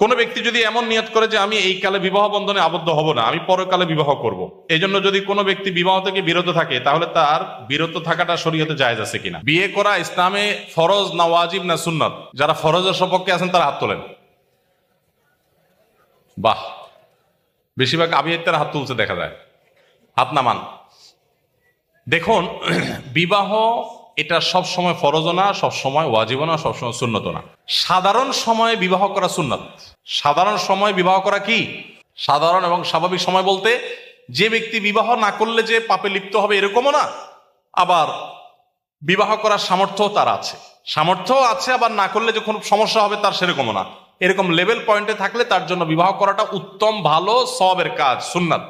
কোন ব্যক্তি যদি এমন নিয়ত করে যে আমি এই কালে বিবাহ বন্ধনে আবদ্ধ হব না, আমি পরকালে বিবাহ করব, এই জন্য যদি কোনো ব্যক্তি বিবাহ থেকে বিরত থাকে, তাহলে তার বিরত থাকাটা শরীয়তে জায়েজ আছে কিনা? বিয়ে করা ইসলামে ফরজ না ওয়াজিব না সুন্নাত? যারা ফরজের সপক্ষে আছেন তারা হাত তোলেন। বাহ, বেশিরভাগ আবিয়াতের হাত তুলতে দেখা যায়, হাত নামান। দেখুন, বিবাহ এটা সব সময় ফরজ না, সব সময় ওয়াজিব না, সব সময় সুন্নত না। সাধারণ সময়ে বিবাহ করা সুন্নাত। সাধারণ সময় বিবাহ করা কি? সাধারণ এবং স্বাভাবিক সময় বলতে যে ব্যক্তি বিবাহ না করলে যে পাপে লিপ্ত হবে এরকমও না, আবার বিবাহ করার সামর্থ্য তার আছে, সামর্থ্য আছে, আবার না করলে যে কোনো সমস্যা হবে তার সেরকমও না। এরকম লেভেল পয়েন্টে থাকলে তার জন্য বিবাহ করাটা উত্তম, ভালো, সওয়াবের কাজ, সুন্নাত।